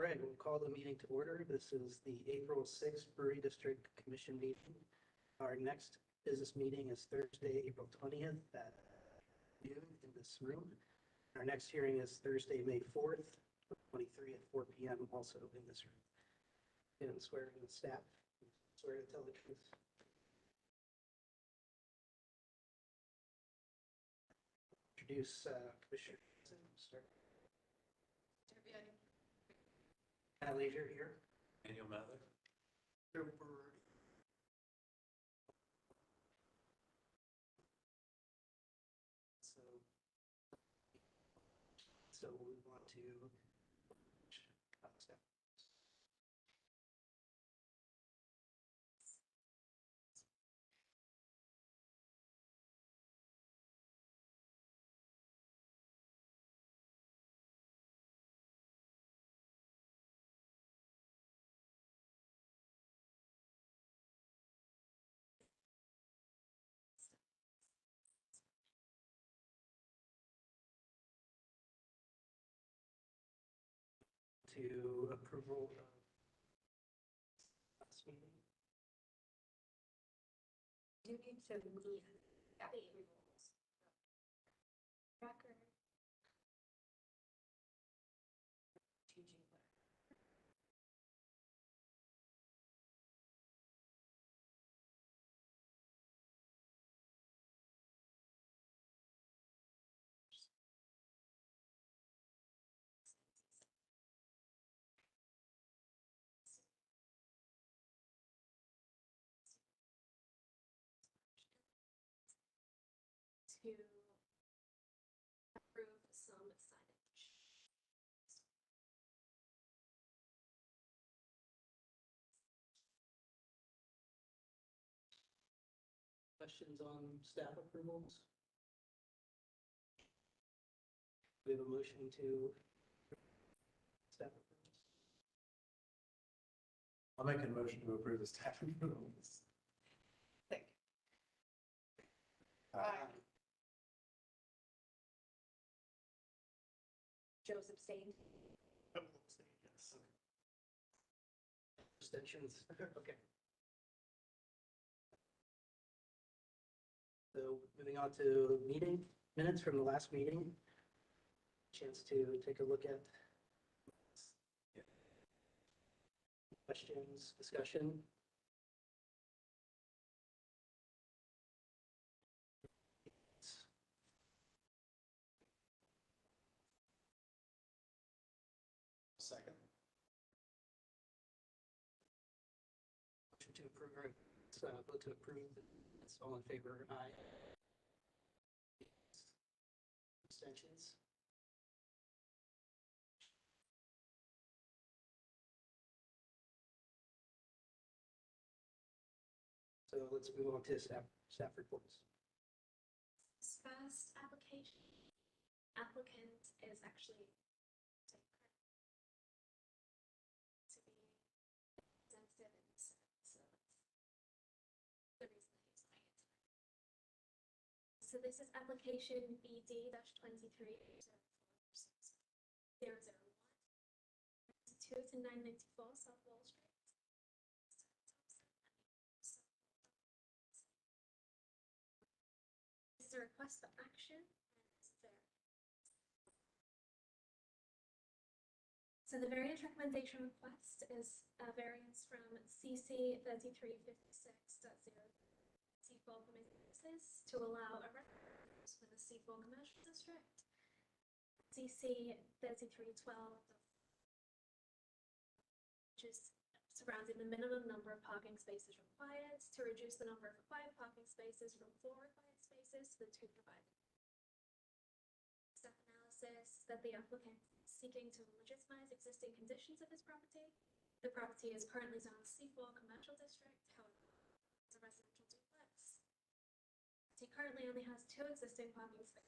right, we'll call the meeting to order. This is the April 6th Brewery District Commission meeting. Our next business meeting is Thursday, April 20th at noon in this room. Our next hearing is Thursday, May 4th, 23 at 4 p.m. also in this room. And swearing in staff, swear to tell the truth. Introduce Commissioner. Start. Matt Leisure here. Daniel Mather. Brewery. So we want to step. To approval of last meeting. Do you need to move the rules? Record. Changing what? To approve some signage. Questions on staff approvals? We have a motion to staff approvals. I'll make a motion to approve the staff approvals. Thank you. Joe's abstained. Yes. Abstentions? Okay. So moving on to meeting minutes from the last meeting. Chance to take a look at questions, discussion. Second. Motion to approve, vote to approve. That's all in favor, aye. Abstentions? So let's move on to staff reports. This first application, applicant is actually to be presented in this, so that's the reason that he's not here tonight. So this is application BD-23-001 to 994 South Wall Street. This is a request for action. So the variance recommendation request is a variance from CC 3356.0 C4 permitted uses to allow a residence for the C4 commercial district. CC 3312, which is surrounding the minimum number of parking spaces required to reduce the number of required parking spaces from 4 required spaces to the 2 provided. Step analysis that the applicant is seeking to legitimize existing conditions of his property. The property is currently zoned C4 commercial district, however, it's a residential duplex. It currently only has 2 existing parking spaces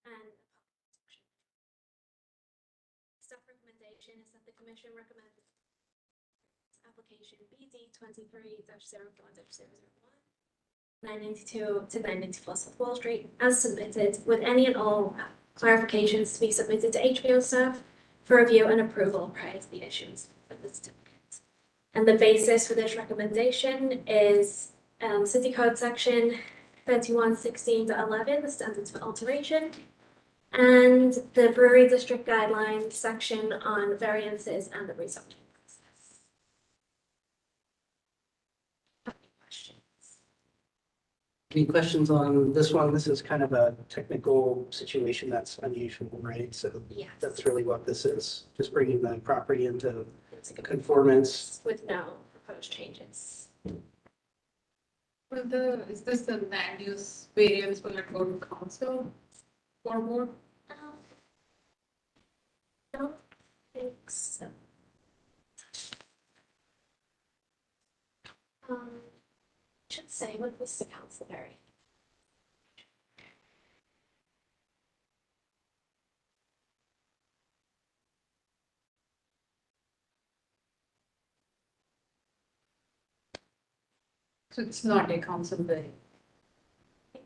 and a parking protection. Staff recommendation is that the commission recommends application BD-23-04-001 992 to 994 South Wall Street as submitted with any and all clarifications to be submitted to HBO staff for review and approval prior to the issuance of the certificate. And the basis for this recommendation is City Code Section 3116.11, the standards for alteration, and the Brewery District Guidelines section on variances and the rezoning process. Any questions on this one? This is kind of a technical situation that's unusual, right? So Yes. that's really what this is, just bringing the property into It's a good conformance. with no proposed changes. Is this the land use variance will it go to council or more? I don't think so. Should say what was the council area. So it's not a council variance. I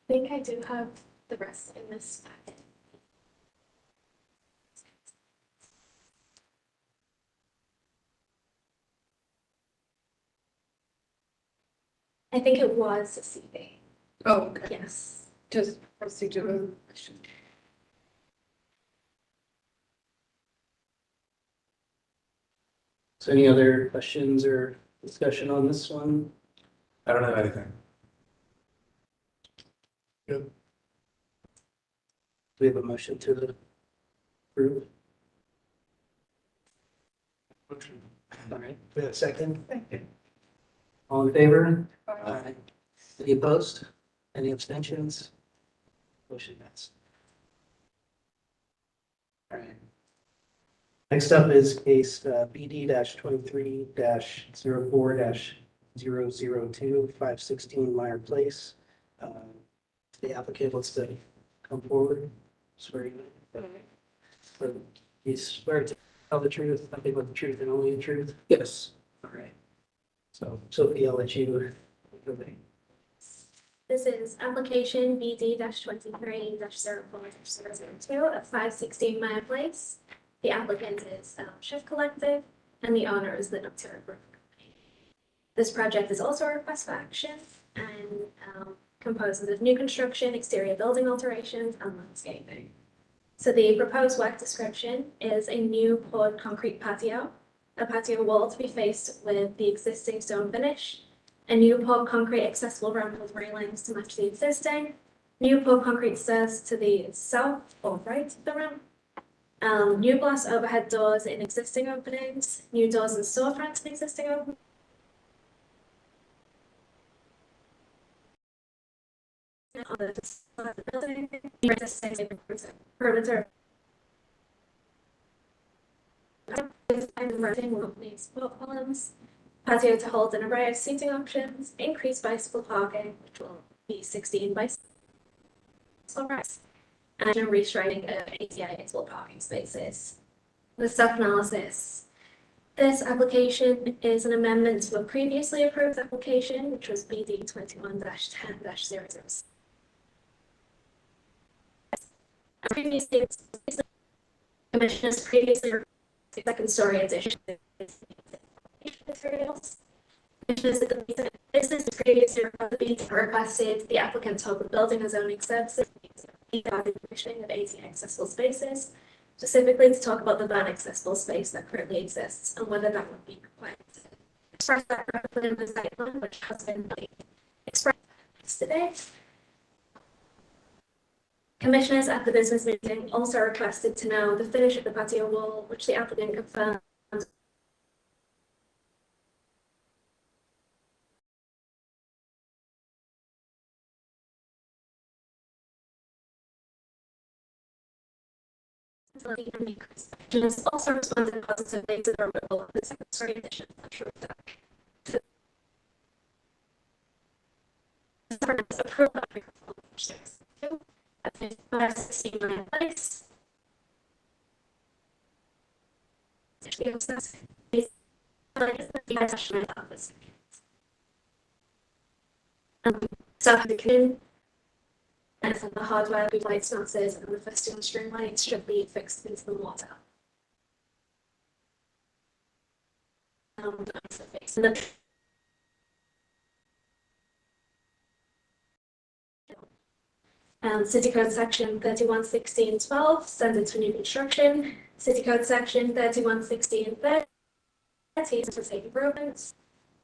think I do have the rest in this packet. I think it was a CB. Oh, okay. Yes. Just procedural question. So any other questions or discussion on this one? I don't have anything. Do we have a motion to approve? Motion. All right, we have a second? All in favor? Aye. Any opposed? Any abstentions? Motion passed. All right. Next up is case BD 23 04 002 516 Meyer Place. The applicant wants to come forward, swearing. So you swear to tell the truth, nothing but the truth and only the truth? Yes. All right. So Sophie, I'll let you. This is application BD 23 04 002 of 516 Maya Place. The applicant is Chef Collective and the owner is the Nocturne Brewery Company. This project is also a request for action and composes of new construction, exterior building alterations, and landscaping. So the proposed work description is a new poured concrete patio, a patio wall to be faced with the existing stone finish, a new poured concrete accessible ramp with railings to match the existing, new poured concrete stairs to the south or right of the ramp, new glass overhead doors in existing openings, new doors and storefronts in existing openings, on the facade of the building, existing perimeter. And renting will need support columns, patio to hold an array of seating options, increased bicycle parking, which will be 16 bicycle racks, and a restriping of ATI accessible parking spaces. The staff analysis. This application is an amendment to a previously approved application, which was BD 21-10-006. Previously, commissioners previously second story addition materials. Commissioners at the business previously requested the applicant hold the building and zoning services regarding commissioning of 80 accessible spaces, specifically to talk about the van accessible space that currently exists and whether that would be required. Express that within the site plan, which has been expressed today. Commissioners at the business meeting also requested to know the finish of the patio wall, which the applicant confirmed. Commissioners also responded positively to the removal of the second story addition of the roof deck. Approval of 516 Maya Place. So And then the hardware, the light sconces, and the festival string lights should be fixed into the water. That's the face. And then City Code Section 3116-12, standards for new construction. City Code Section 3116-30, for safe improvements.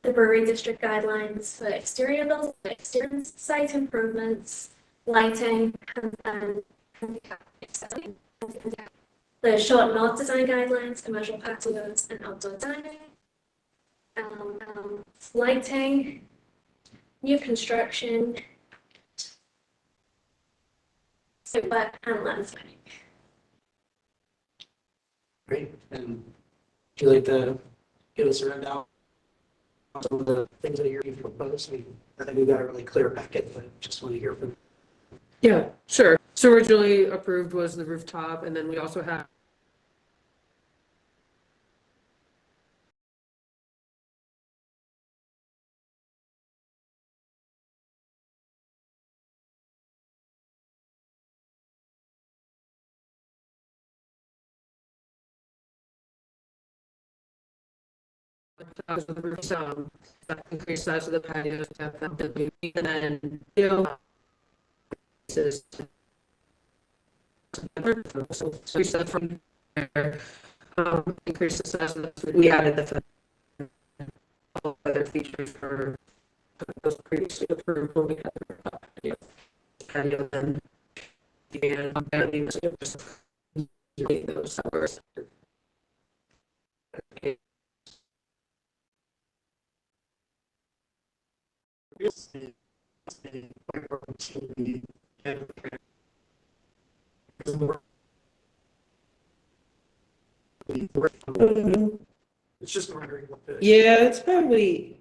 The Brewery District Guidelines for exterior buildings, exterior site improvements, lighting, and accessibility. The short north design guidelines, commercial patios, and outdoor dining. Lighting, new construction, but and landscaping. Great. And would you like to give us a rundown on some of the things that you're proposed? I think we got a really clear packet, but just want to hear from. Yeah, sure. So originally approved was the rooftop, and then we also have the roof, increased size of the patios, and then so we said from there, increase the size of the, we added the other features for those previously approved when we had the rooftop patio, and just those numbers. It's just wondering what the. Yeah, it's probably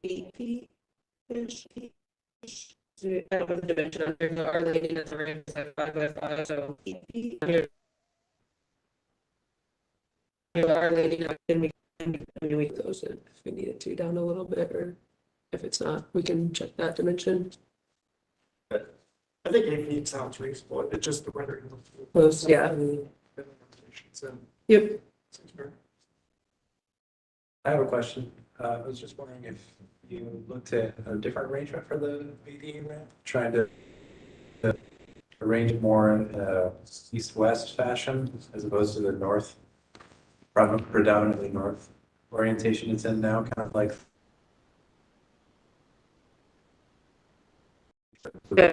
8 feet-ish. I don't have the dimension under the our lighting is around like 5 by 5, so 8 feet. Our lighting, we can close it if we need it to down a little bit, or if it's not, we can check that dimension. I think 8 feet sounds reasonable, it's just the rendering. Close, yeah. So, Yep. seems fair. I have a question. I was just wondering if you looked at a different arrangement for the VD ramp, trying to arrange it more in a east-west fashion as opposed to the north, predominantly north orientation it's in now, kind of like. Yeah.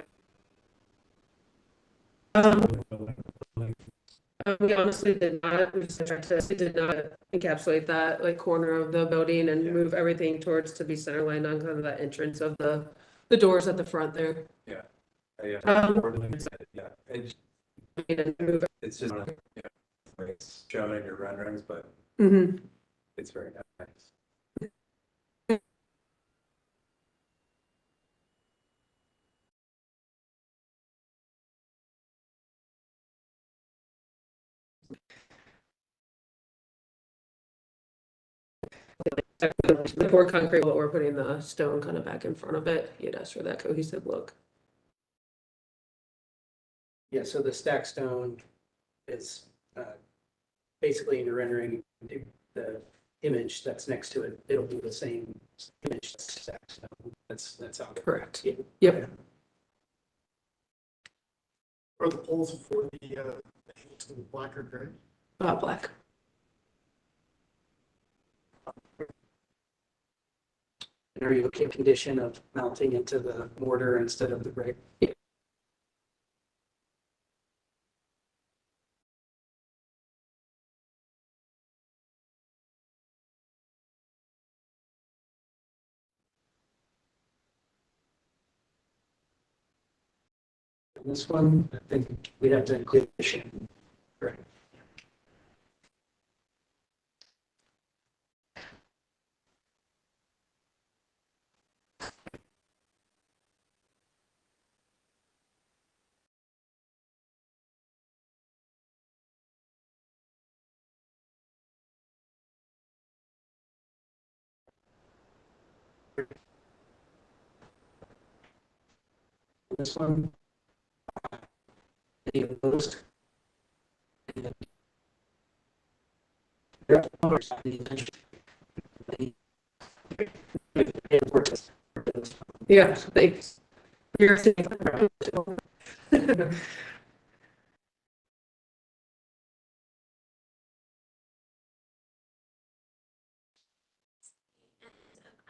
We honestly did not, we did not encapsulate that like corner of the building and move everything towards to be center line on kind of that entrance of the doors at the front there. Yeah. Yeah. It's just, yeah, it's shown in your renderings, but it's very nice. The poured concrete, but we're putting the stone kind of back in front of it. You'd asked for that cohesive look. Yeah, so the stack stone is basically in your rendering, the image that's next to it, it'll be the same image that's stack stone. That's how. Correct. Yeah. Yep. Are the poles for the black or gray? Black. And are you okay condition of mounting into the mortar instead of the brick? Yeah. This one, I think we'd have to include the shim. Correct. This one, Any opposed? And there are others on the agenda. It works. Yeah, thanks. You're sitting around.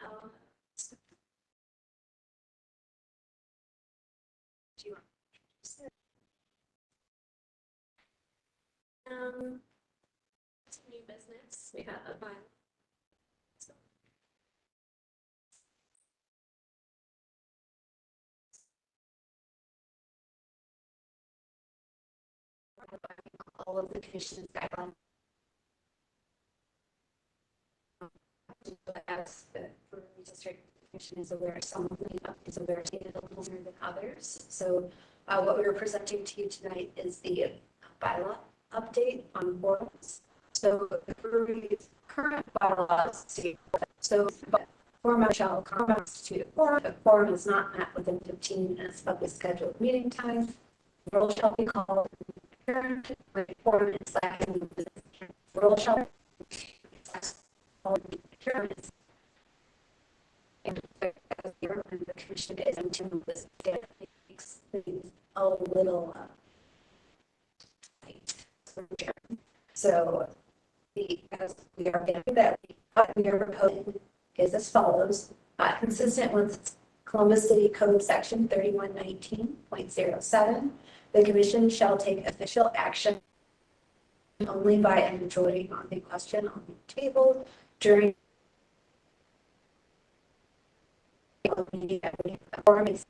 Um, do you want to sit? Some new business, we have a bylaw. So, all of the commission's guidelines. But as the Brewery District Commission is aware, some of the is aware stated a little sooner than others. So what we are presenting to you tonight is the bylaw update on forums. So the brewery's current bylaws state, so but forum shall constitute a quorum. If a quorum is not met within 15 minutes of the scheduled meeting time, the roll shall be called. Quorum is lacking. Roll shall pyramids. And the commission is into this makes things a little so as we are getting that what we are proposing is as follows, consistent with Columbus City Code Section 3119.07, the commission shall take official action only by a majority on the question on the table during forum is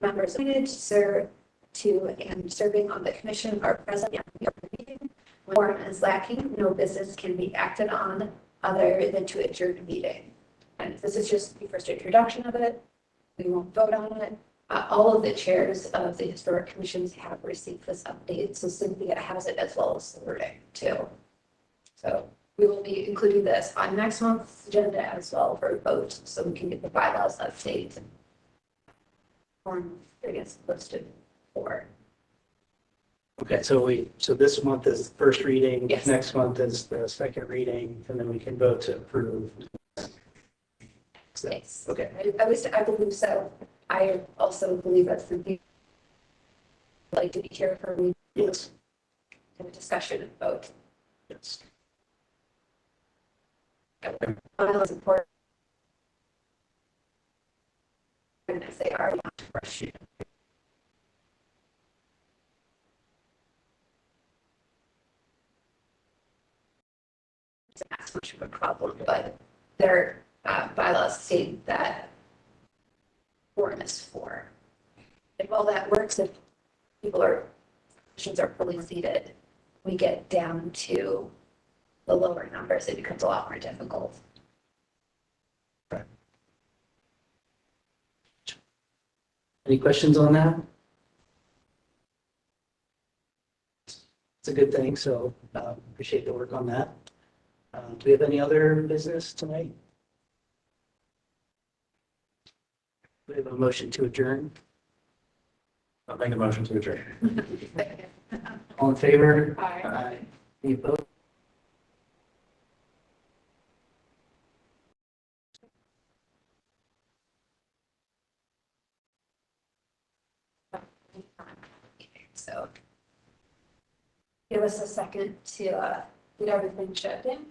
members appointed to serve to and serving on the commission are present at the meeting. When quorum is lacking, no business can be acted on other than to adjourn the meeting. And this is just the first introduction of it. We won't vote on it. All of the chairs of the historic commissions have received this update, so Cynthia has it as well as the wording too. So we will be including this on next month's agenda as well for a vote, so we can get the bylaws update. Form, I guess, listed for. Okay, so this month is first reading. Yes. Next month is the second reading, and then we can vote to approve. So, Yes. okay. At least I believe so. I also believe that's the thing. I'd like to be here for me Yes, in a discussion and vote. yes. Bylaws important. And as they are, not to rush you. It's not as much of a problem, but their bylaws state that quorum is 4. If all that works, if commissions are fully seated, we get down to the lower numbers, it becomes a lot more difficult. Any questions on that? It's a good thing, so appreciate the work on that. Do we have any other business tonight? We have a motion to adjourn. I'll make a motion to adjourn. All in favor? Aye. Any opposed? So give us a second to get everything shut in.